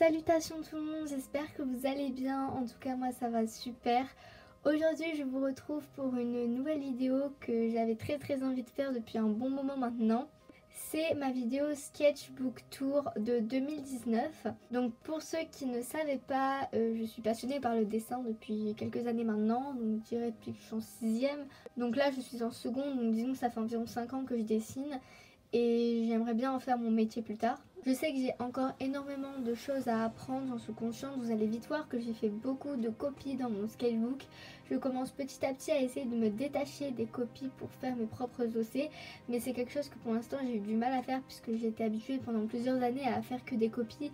Salutations tout le monde, j'espère que vous allez bien, en tout cas moi ça va super. Aujourd'hui je vous retrouve pour une nouvelle vidéo que j'avais très envie de faire depuis un bon moment maintenant. C'est ma vidéo Sketchbook Tour de 2019. Donc pour ceux qui ne savaient pas, je suis passionnée par le dessin depuis quelques années maintenant, donc je dirais depuis que je suis en 6ème. Donc là je suis en seconde, donc disons que ça fait environ 5 ans que je dessine et j'aimerais bien en faire mon métier plus tard. Je sais que j'ai encore énormément de choses à apprendre, j'en suis consciente. Vous allez vite voir que j'ai fait beaucoup de copies dans mon sketchbook. Je commence petit à petit à essayer de me détacher des copies pour faire mes propres dossiers. Mais c'est quelque chose que pour l'instant j'ai eu du mal à faire puisque j'ai été habituée pendant plusieurs années à faire que des copies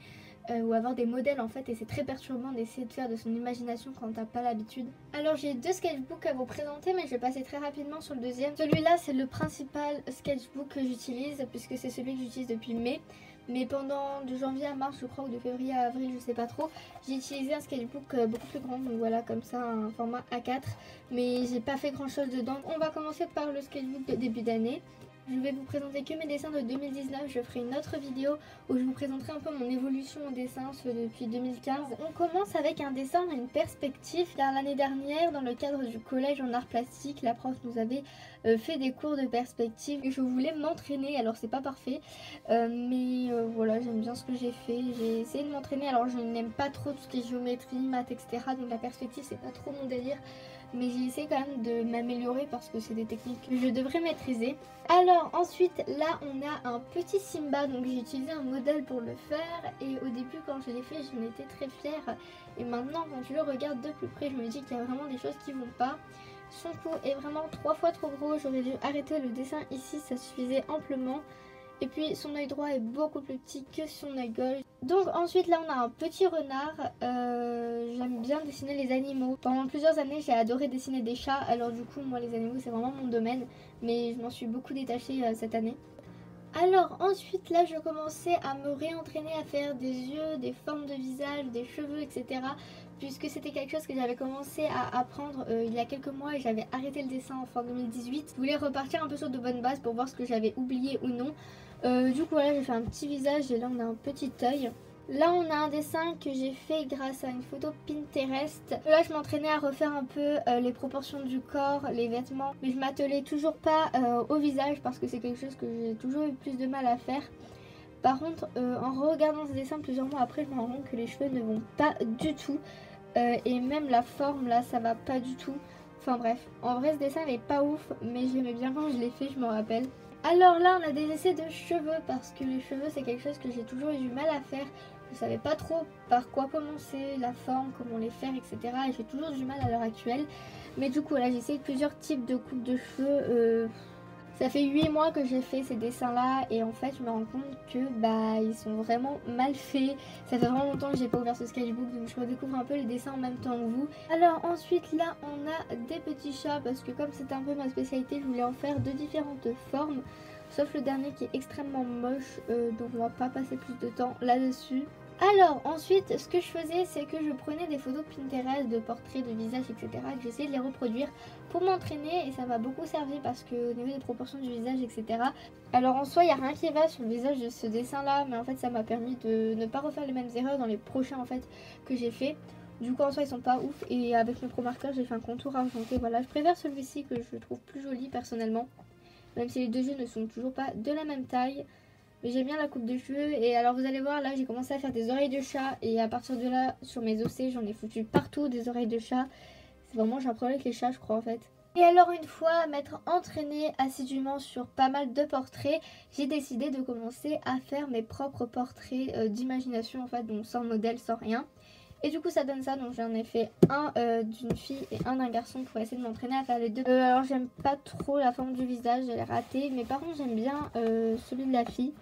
ou avoir des modèles en fait. Et c'est très perturbant d'essayer de faire de son imagination quand t'as pas l'habitude. Alors j'ai deux sketchbooks à vous présenter mais je vais passer très rapidement sur le deuxième. Celui-là c'est le principal sketchbook que j'utilise puisque c'est celui que j'utilise depuis mai. Mais pendant de janvier à mars je crois ou de février à avril je sais pas trop, j'ai utilisé un sketchbook beaucoup plus grand, donc voilà comme ça un format A4, mais j'ai pas fait grand chose dedans. On va commencer par le sketchbook de début d'année. Je vais vous présenter que mes dessins de 2019, je ferai une autre vidéo où je vous présenterai un peu mon évolution au dessin depuis 2015. On commence avec un dessin dans une perspective car l'année dernière dans le cadre du collège en arts plastiques, la prof nous avait fait des cours de perspective et je voulais m'entraîner. Alors c'est pas parfait mais voilà, j'aime bien ce que j'ai fait, j'ai essayé de m'entraîner. Alors je n'aime pas trop tout ce qui est géométrie, maths, etc. donc la perspective c'est pas trop mon délire. Mais j'ai essayé quand même de m'améliorer parce que c'est des techniques que je devrais maîtriser. Alors ensuite là on a un petit Simba, donc j'ai utilisé un modèle pour le faire. Et au début quand je l'ai fait j'en étais très fière. Et maintenant quand je le regarde de plus près je me dis qu'il y a vraiment des choses qui vont pas. Son cou est vraiment 3 fois trop gros, j'aurais dû arrêter le dessin ici, ça suffisait amplement. Et puis son œil droit est beaucoup plus petit que son œil gauche. Donc ensuite là on a un petit renard. J'aime bien dessiner les animaux. Pendant plusieurs années j'ai adoré dessiner des chats. Alors du coup moi les animaux c'est vraiment mon domaine. Mais je m'en suis beaucoup détachée cette année. Alors ensuite là je commençais à me réentraîner à faire des yeux, des formes de visage, des cheveux, etc. Puisque c'était quelque chose que j'avais commencé à apprendre il y a quelques mois et j'avais arrêté le dessin en fin 2018. Je voulais repartir un peu sur de bonnes bases pour voir ce que j'avais oublié ou non. Du coup là j'ai fait un petit visage et là on a un petit œil. Là on a un dessin que j'ai fait grâce à une photo Pinterest. Là je m'entraînais à refaire un peu les proportions du corps, les vêtements. Mais je m'attelais toujours pas au visage parce que c'est quelque chose que j'ai toujours eu plus de mal à faire. Par contre en regardant ce dessin plusieurs mois après je me rends compte que les cheveux ne vont pas du tout. Et même la forme là ça va pas du tout. Enfin bref, en vrai ce dessin il est pas ouf mais j'aimais bien quand je l'ai fait, je me rappelle. Alors là on a des essais de cheveux parce que les cheveux c'est quelque chose que j'ai toujours eu du mal à faire. Je savais pas trop par quoi commencer, la forme, comment les faire, etc. Et j'ai toujours du mal à l'heure actuelle. Mais du coup là j'ai essayé plusieurs types de coupes de cheveux. Ça fait 8 mois que j'ai fait ces dessins là et en fait je me rends compte que ils sont vraiment mal faits. Ça fait vraiment longtemps que j'ai pas ouvert ce sketchbook donc je redécouvre un peu les dessins en même temps que vous. Alors ensuite là on a des petits chats parce que comme c'est un peu ma spécialité je voulais en faire de différentes formes. Sauf le dernier qui est extrêmement moche donc on va pas passer plus de temps là-dessus. Alors ensuite ce que je faisais c'est que je prenais des photos Pinterest de portraits, de visages, etc. que j'essayais de les reproduire pour m'entraîner et ça m'a beaucoup servi parce que au niveau des proportions du visage, etc. Alors en soi il n'y a rien qui va sur le visage de ce dessin là mais en fait ça m'a permis de ne pas refaire les mêmes erreurs dans les prochains en fait que j'ai fait. Du coup en soi ils sont pas ouf et avec mes pro marqueurs j'ai fait un contour argenté. Voilà, je préfère celui-ci que je trouve plus joli personnellement. Même si les deux yeux ne sont toujours pas de la même taille. Mais j'aime bien la coupe de cheveux. Et alors vous allez voir là j'ai commencé à faire des oreilles de chat. Et à partir de là sur mes ossets j'en ai foutu partout des oreilles de chat. C'est vraiment, j'ai un problème avec les chats je crois en fait. Et alors une fois m'être entraînée assidûment sur pas mal de portraits, j'ai décidé de commencer à faire mes propres portraits d'imagination en fait. Donc sans modèle, sans rien. Et du coup ça donne ça, donc j'en ai fait un d'une fille et un d'un garçon pour essayer de m'entraîner à faire les deux. Alors j'aime pas trop la forme du visage, elle est ratée, mais par contre j'aime bien celui de la fille.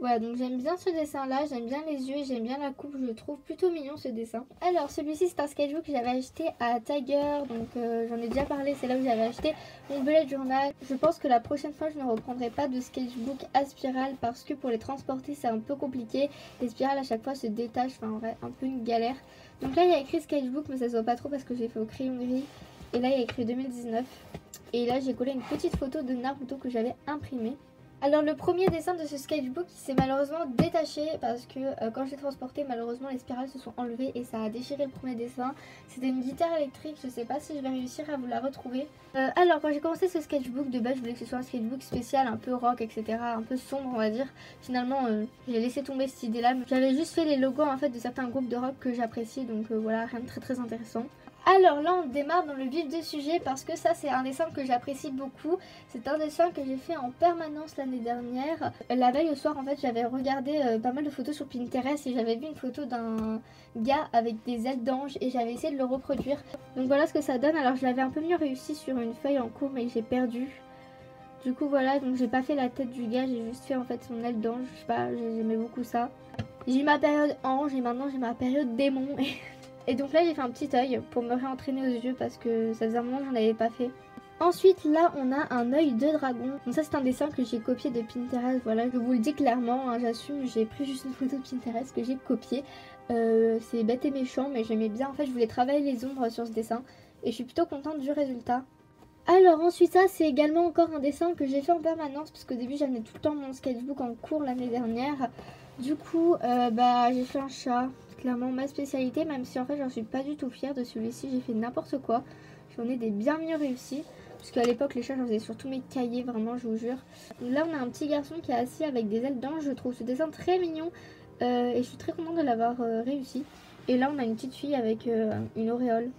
Voilà, donc j'aime bien ce dessin là, j'aime bien les yeux, j'aime bien la coupe, je le trouve plutôt mignon ce dessin. Alors celui-ci c'est un sketchbook que j'avais acheté à Tiger, donc j'en ai déjà parlé, c'est là où j'avais acheté mon bullet journal. Je pense que la prochaine fois je ne reprendrai pas de sketchbook à spirale parce que pour les transporter c'est un peu compliqué. Les spirales à chaque fois se détachent, enfin en vrai un peu une galère. Donc là il y a écrit sketchbook mais ça se voit pas trop parce que j'ai fait au crayon gris. Et là il y a écrit 2019. Et là j'ai collé une petite photo de Naruto que j'avais imprimée. Alors le premier dessin de ce sketchbook il s'est malheureusement détaché parce que quand je l'ai transporté malheureusement les spirales se sont enlevées et ça a déchiré le premier dessin. C'était une guitare électrique, je sais pas si je vais réussir à vous la retrouver. Alors quand j'ai commencé ce sketchbook de base je voulais que ce soit un sketchbook spécial, un peu rock etc, un peu sombre on va dire. Finalement j'ai laissé tomber cette idée là, j'avais juste fait les logos en fait de certains groupes de rock que j'apprécie donc voilà rien de très intéressant. Alors là on démarre dans le vif du sujet parce que ça c'est un dessin que j'apprécie beaucoup. C'est un dessin que j'ai fait en permanence l'année dernière. La veille au soir en fait j'avais regardé pas mal de photos sur Pinterest et j'avais vu une photo d'un gars avec des ailes d'ange et j'avais essayé de le reproduire. Donc voilà ce que ça donne. Alors je l'avais un peu mieux réussi sur une feuille en cours mais j'ai perdu. Du coup voilà, donc j'ai pas fait la tête du gars, j'ai juste fait en fait son aile d'ange. Je sais pas, j'aimais beaucoup ça. J'ai eu ma période ange et maintenant j'ai ma période démon. Et donc là j'ai fait un petit œil pour me réentraîner aux yeux parce que ça faisait un moment que j'en avais pas fait. Ensuite là on a un œil de dragon. Donc ça c'est un dessin que j'ai copié de Pinterest. Voilà, je vous le dis clairement, hein, j'assume, j'ai pris juste une photo de Pinterest que j'ai copiée. C'est bête et méchant mais j'aimais bien, en fait je voulais travailler les ombres sur ce dessin. Et je suis plutôt contente du résultat. Alors ensuite ça c'est également encore un dessin que j'ai fait en permanence parce qu'au début j'amenais tout le temps mon sketchbook en cours l'année dernière. Du coup j'ai fait un chat. Clairement ma spécialité, même si en fait j'en suis pas du tout fière de celui-ci, j'ai fait n'importe quoi. J'en ai des bien mieux réussis, parce qu'à l'époque les chats j'en faisais surtout mes cahiers, vraiment je vous jure. Là on a un petit garçon qui est assis avec des ailes d'ange, je trouve ce dessin très mignon et je suis très contente de l'avoir réussi. Et là on a une petite fille avec une auréole,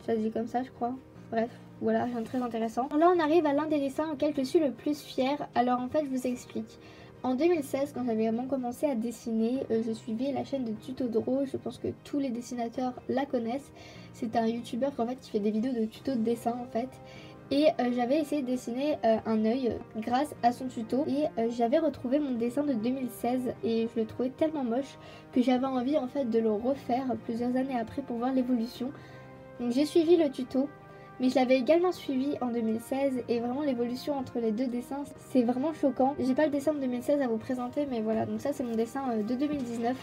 ça se dit comme ça je crois, bref. Voilà, rien de très intéressant. Alors là on arrive à l'un des dessins auxquels je suis le plus fière, alors en fait je vous explique. En 2016, quand j'avais vraiment commencé à dessiner, je suivais la chaîne de Tuto Draw, je pense que tous les dessinateurs la connaissent. C'est un youtubeur qui fait des vidéos de tutos de dessin en fait. Et j'avais essayé de dessiner un œil grâce à son tuto et j'avais retrouvé mon dessin de 2016 et je le trouvais tellement moche que j'avais envie en fait de le refaire plusieurs années après pour voir l'évolution. Donc j'ai suivi le tuto. Mais je l'avais également suivi en 2016 et vraiment l'évolution entre les deux dessins c'est vraiment choquant. J'ai pas le dessin de 2016 à vous présenter mais voilà, donc ça c'est mon dessin de 2019.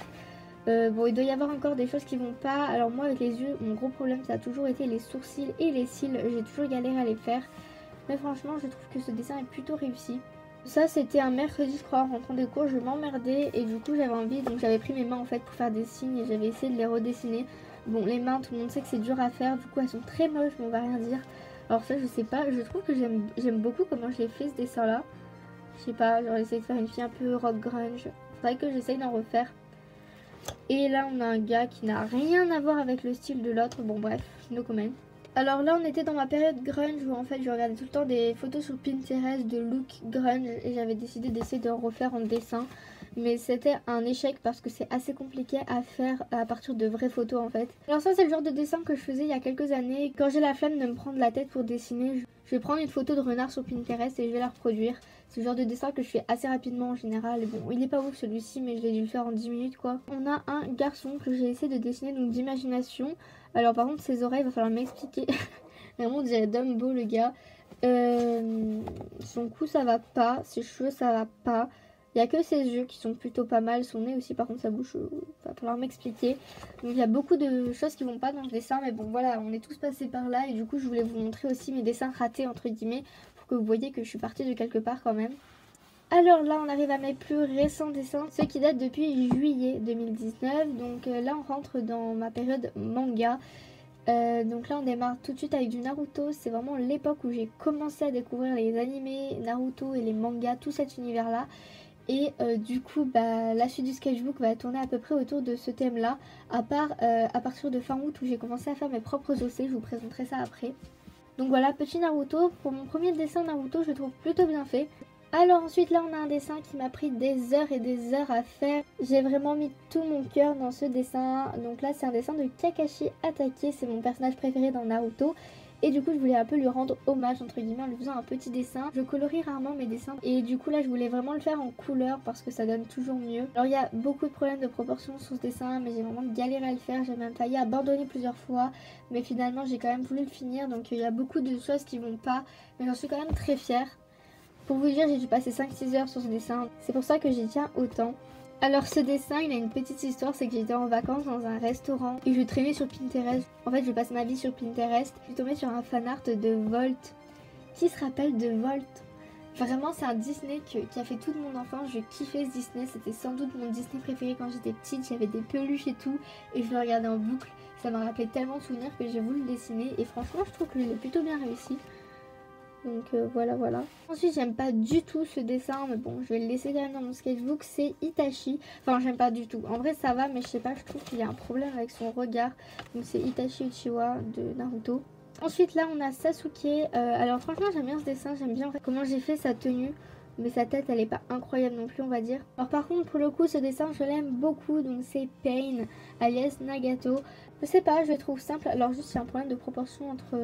Bon il doit y avoir encore des choses qui vont pas. Alors moi avec les yeux mon gros problème ça a toujours été les sourcils et les cils, j'ai toujours galéré à les faire. Mais franchement je trouve que ce dessin est plutôt réussi. Ça c'était un mercredi je crois en rentrant des cours, je m'emmerdais et du coup j'avais envie, donc j'avais pris mes mains en fait pour faire des signes et j'avais essayé de les redessiner. Bon les mains tout le monde sait que c'est dur à faire, du coup elles sont très moches mais on va rien dire. Alors ça je sais pas, je trouve que j'aime beaucoup comment je l'ai fait ce dessin là. Je sais pas, j'aurais essayé de faire une fille un peu rock grunge. Faudrait que j'essaye d'en refaire. Et là on a un gars qui n'a rien à voir avec le style de l'autre, bon bref, no comment. Alors là on était dans ma période grunge où en fait je regardais tout le temps des photos sur Pinterest de look grunge et j'avais décidé d'essayer de refaire en dessin. Mais c'était un échec parce que c'est assez compliqué à faire à partir de vraies photos en fait. Alors ça c'est le genre de dessin que je faisais il y a quelques années. Quand j'ai la flemme de me prendre la tête pour dessiner, je vais prendre une photo de renard sur Pinterest et je vais la reproduire. C'est le genre de dessin que je fais assez rapidement en général. Et bon il est pas ouf celui-ci mais je l'ai dû le faire en 10 minutes quoi. On a un garçon que j'ai essayé de dessiner donc d'imagination. Alors par contre ses oreilles il va falloir m'expliquer. Vraiment on dirait Dumbo le gars. Son cou ça va pas, ses cheveux ça va pas. Il n'y a que ses yeux qui sont plutôt pas mal, son nez aussi, par contre sa bouche, va falloir m'expliquer. Donc il y a beaucoup de choses qui vont pas dans le dessin, mais bon voilà, on est tous passés par là et du coup je voulais vous montrer aussi mes dessins ratés entre guillemets pour que vous voyez que je suis partie de quelque part quand même. Alors là on arrive à mes plus récents dessins, ceux qui datent depuis juillet 2019, donc là on rentre dans ma période manga. Donc là on démarre tout de suite avec du Naruto, c'est vraiment l'époque où j'ai commencé à découvrir les animés, Naruto et les mangas, tout cet univers là. Et du coup la suite du sketchbook va tourner à peu près autour de ce thème là, à part à partir de fin août où j'ai commencé à faire mes propres OC, je vous présenterai ça après. Donc voilà, petit Naruto, pour mon premier dessin Naruto je le trouve plutôt bien fait. Alors ensuite là on a un dessin qui m'a pris des heures et des heures à faire. J'ai vraiment mis tout mon cœur dans ce dessin. Donc là c'est un dessin de Kakashi Hatake, c'est mon personnage préféré dans Naruto. Et du coup je voulais un peu lui rendre hommage entre guillemets en lui faisant un petit dessin. Je colorie rarement mes dessins et du coup là je voulais vraiment le faire en couleur parce que ça donne toujours mieux. Alors il y a beaucoup de problèmes de proportion sur ce dessin mais j'ai vraiment galéré à le faire. J'ai même failli abandonner plusieurs fois mais finalement j'ai quand même voulu le finir. Donc il y a beaucoup de choses qui vont pas mais j'en suis quand même très fière. Pour vous dire j'ai dû passer 5-6 heures sur ce dessin. C'est pour ça que j'y tiens autant. Alors ce dessin il a une petite histoire, c'est que j'étais en vacances dans un restaurant et je traînais sur Pinterest. En fait je passe ma vie sur Pinterest. Je suis tombée sur un fanart de Volt. Qui se rappelle de Volt? Vraiment c'est un Disney qui a fait toute mon enfance, je kiffais ce Disney, c'était sans doute mon Disney préféré quand j'étais petite, j'avais des peluches et tout et je le regardais en boucle, ça m'a rappelé tellement de souvenirs que j'ai voulu le dessiner et franchement je trouve que je l'ai plutôt bien réussi. Donc voilà. Ensuite j'aime pas du tout ce dessin, mais bon je vais le laisser quand même dans mon sketchbook, c'est Itachi. Enfin j'aime pas du tout, en vrai ça va mais je sais pas, je trouve qu'il y a un problème avec son regard. Donc c'est Itachi Uchiwa de Naruto. Ensuite là on a Sasuke, alors franchement j'aime bien ce dessin, j'aime bien en fait comment j'ai fait sa tenue. Mais sa tête elle est pas incroyable non plus on va dire. Alors par contre pour le coup ce dessin je l'aime beaucoup, donc c'est Pain alias Nagato. Je sais pas, je le trouve simple, alors juste il y a un problème de proportion entre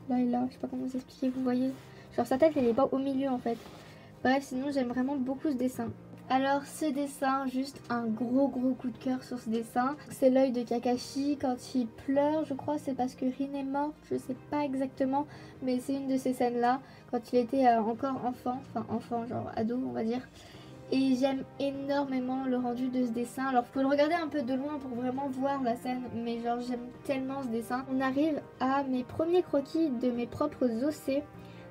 là et là, je sais pas comment vous expliquer, vous voyez. Genre sa tête elle est pas au milieu en fait. Bref sinon j'aime vraiment beaucoup ce dessin. Alors ce dessin, juste un gros coup de cœur sur ce dessin. C'est l'œil de Kakashi quand il pleure, je crois c'est parce que Rin est morte, je sais pas exactement. Mais c'est une de ces scènes là, quand il était encore enfant, enfin enfant genre ado on va dire. Et j'aime énormément le rendu de ce dessin. Alors faut le regarder un peu de loin pour vraiment voir la scène, mais genre j'aime tellement ce dessin. On arrive à mes premiers croquis de mes propres OC.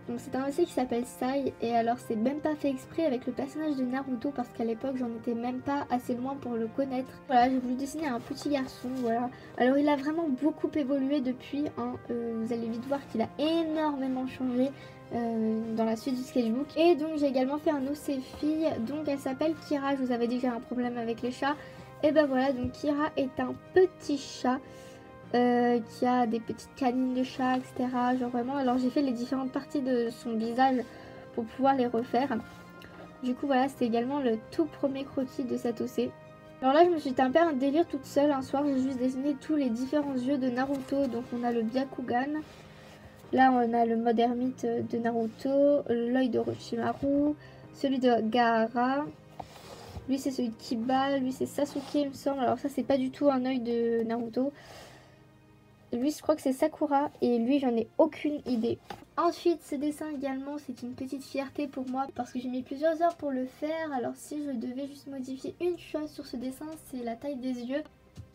Donc c'est un OC qui s'appelle Sai et alors c'est même pas fait exprès avec le personnage de Naruto parce qu'à l'époque j'en étais même pas assez loin pour le connaître. Voilà, j'ai voulu dessiner un petit garçon, voilà. Alors il a vraiment beaucoup évolué depuis, hein. Vous allez vite voir qu'il a énormément changé dans la suite du sketchbook. Et donc j'ai également fait un OC fille, donc elle s'appelle Kira. Je vous avais dit que j'ai un problème avec les chats. Et ben voilà, donc Kira est un petit chat. Qui a des petites canines de chat, etc. Genre vraiment, alors j'ai fait les différentes parties de son visage pour pouvoir les refaire. Du coup voilà, c'était également le tout premier croquis de cette OC. Alors là je me suis tapé un délire toute seule un soir, j'ai juste dessiné tous les différents yeux de Naruto. Donc on a le Byakugan, là on a le mode ermite de Naruto, l'œil de Orochimaru, celui de Gaara. Lui c'est celui de Kiba, lui c'est Sasuke il me semble, alors ça c'est pas du tout un œil de Naruto. Lui je crois que c'est Sakura et lui j'en ai aucune idée. Ensuite ce dessin également c'est une petite fierté pour moi parce que j'ai mis plusieurs heures pour le faire. Alors si je devais juste modifier une chose sur ce dessin, c'est la taille des yeux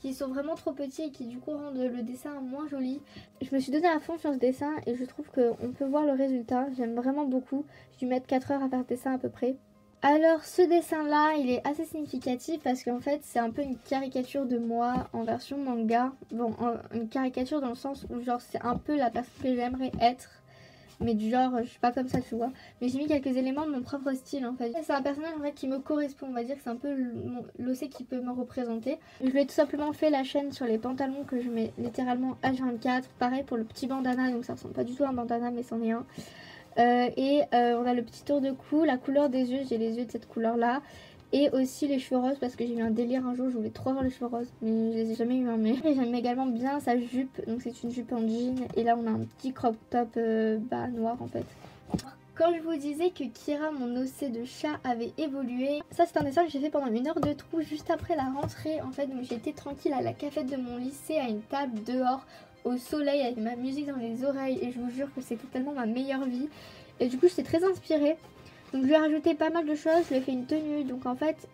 qui sont vraiment trop petits et qui du coup rendent le dessin moins joli. Je me suis donné à fond sur ce dessin et je trouve qu'on peut voir le résultat, j'aime vraiment beaucoup. J'ai dû mettre 4 heures à faire ce dessin à peu près. Alors ce dessin là il est assez significatif parce qu'en fait c'est un peu une caricature de moi en version manga. Bon une caricature dans le sens où genre c'est un peu la personne que j'aimerais être. Mais du genre je suis pas comme ça tu vois. Mais j'ai mis quelques éléments de mon propre style en fait. C'est un personnage en fait qui me correspond, on va dire que c'est un peu l'OC qui peut me représenter. Je lui ai tout simplement fait la chaîne sur les pantalons que je mets littéralement H24. Pareil pour le petit bandana, donc ça ressemble pas du tout à un bandana mais c'en est un. On a le petit tour de cou, la couleur des yeux, j'ai les yeux de cette couleur là. Et aussi les cheveux roses parce que j'ai eu un délire un jour, je voulais trop avoir les cheveux roses mais je les ai jamais eu un mais. J'aime également bien sa jupe, donc c'est une jupe en jean et là on a un petit crop top noir en fait. Quand je vous disais que Kira, mon OC de chat, avait évolué, ça c'est un dessin que j'ai fait pendant une heure de trou juste après la rentrée en fait. Donc j'étais tranquille à la cafette de mon lycée à une table dehors au soleil avec ma musique dans les oreilles et je vous jure que c'était tellement ma meilleure vie. Et du coup j'étais très inspirée. Donc je lui ai rajouté pas mal de choses, je lui ai fait une tenue. Donc en fait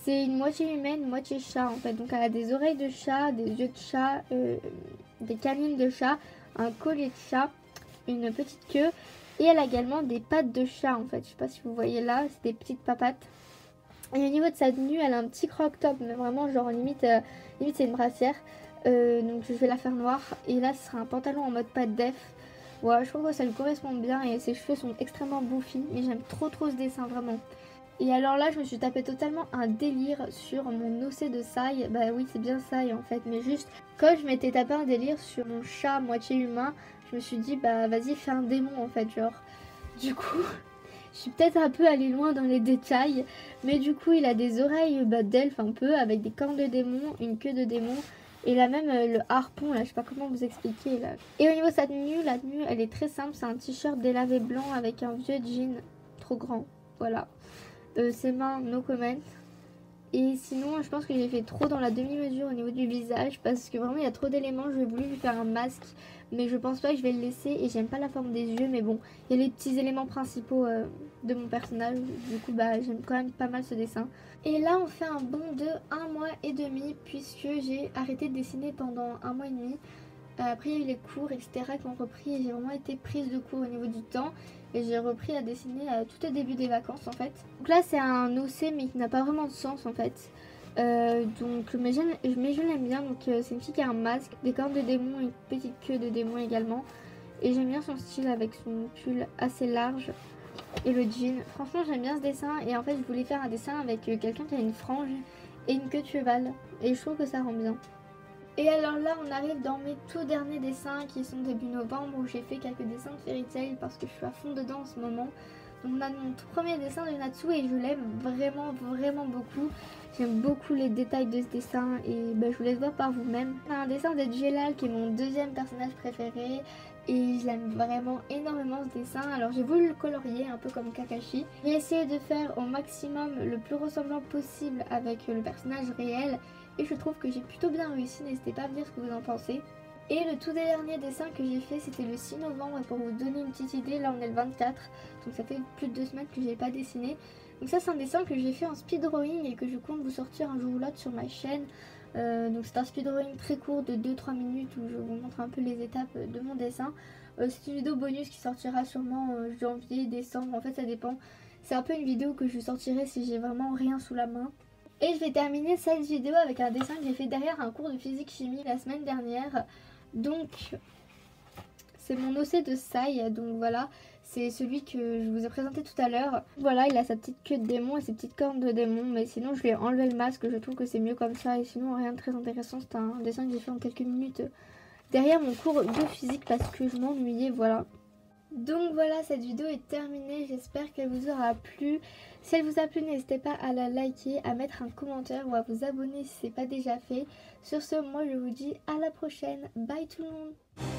c'est une moitié humaine, moitié chat en fait. Donc elle a des oreilles de chat, des yeux de chat, des canines de chat, un collier de chat, une petite queue et elle a également des pattes de chat en fait. Je sais pas si vous voyez là, c'est des petites papates. Et au niveau de sa tenue, elle a un petit croc top, mais vraiment genre limite c'est une brassière. Donc je vais la faire noire et là ce sera un pantalon en mode pas de def. Ouais, je trouve que ça lui correspond bien et ses cheveux sont extrêmement bouffis, mais j'aime trop ce dessin vraiment. Et alors là je me suis tapé totalement un délire sur mon OC de Sai. Bah oui c'est bien Sai en fait, mais juste quand je m'étais tapé un délire sur mon chat moitié humain, je me suis dit bah vas-y fais un démon en fait genre. Du coup je suis peut-être un peu allée loin dans les détails, mais du coup il a des oreilles d'elfe un peu avec des cornes de démon, une queue de démon. Et là même le harpon là, je sais pas comment vous expliquer là. Et au niveau de sa tenue, la tenue elle est très simple, c'est un t-shirt délavé blanc avec un vieux jean trop grand, voilà. Ses mains, no comment. Et sinon je pense que j'ai fait trop dans la demi-mesure au niveau du visage parce que vraiment il y a trop d'éléments, je vais voulu lui faire un masque. Mais je pense pas que je vais le laisser et j'aime pas la forme des yeux, mais bon, il y a les petits éléments principaux de mon personnage. Du coup bah j'aime quand même pas mal ce dessin. Et là on fait un bond de 1 mois et demi puisque j'ai arrêté de dessiner pendant 1 mois et demi. Après il y a eu les cours etc qui ont repris et j'ai vraiment été prise de cours au niveau du temps. et j'ai repris à dessiner tout au début des vacances en fait. Donc là c'est un OC mais qui n'a pas vraiment de sens en fait. Mais je l'aime bien, donc c'est une fille qui a un masque, des cornes de démon et une petite queue de démon également. Et j'aime bien son style avec son pull assez large et le jean. Franchement j'aime bien ce dessin et en fait je voulais faire un dessin avec quelqu'un qui a une frange et une queue de cheval. Et je trouve que ça rend bien. Et alors là on arrive dans mes tout derniers dessins qui sont début novembre où j'ai fait quelques dessins de Fairy Tail parce que je suis à fond dedans en ce moment. Donc on a mon tout premier dessin de Natsu et je l'aime vraiment beaucoup. J'aime beaucoup les détails de ce dessin et je vous laisse voir par vous-même. On a un dessin de Jelal qui est mon deuxième personnage préféré et je l'aime vraiment énormément ce dessin. Alors j'ai voulu le colorier un peu comme Kakashi. J'ai essayé de faire au maximum le plus ressemblant possible avec le personnage réel et je trouve que j'ai plutôt bien réussi. N'hésitez pas à me dire ce que vous en pensez. Et le tout dernier dessin que j'ai fait c'était le 6 novembre et pour vous donner une petite idée, là on est le 24 donc ça fait plus de 2 semaines que je n'ai pas dessiné. Donc ça c'est un dessin que j'ai fait en speed drawing et que je compte vous sortir un jour ou l'autre sur ma chaîne. Donc c'est un speed drawing très court de 2-3 minutes où je vous montre un peu les étapes de mon dessin. C'est une vidéo bonus qui sortira sûrement janvier, décembre, en fait ça dépend. C'est un peu une vidéo que je sortirai si j'ai vraiment rien sous la main. Et je vais terminer cette vidéo avec un dessin que j'ai fait derrière un cours de physique-chimie la semaine dernière. Donc c'est mon OC de Sai, donc voilà, c'est celui que je vous ai présenté tout à l'heure. Voilà, il a sa petite queue de démon et ses petites cornes de démon, mais sinon je lui ai enlevé le masque, je trouve que c'est mieux comme ça. Et sinon rien de très intéressant, c'est un dessin que j'ai fait en quelques minutes derrière mon cours de physique parce que je m'ennuyais, voilà. Donc voilà, cette vidéo est terminée, j'espère qu'elle vous aura plu. Si elle vous a plu, n'hésitez pas à la liker, à mettre un commentaire ou à vous abonner si ce n'est pas déjà fait. Sur ce, moi je vous dis à la prochaine, bye tout le monde.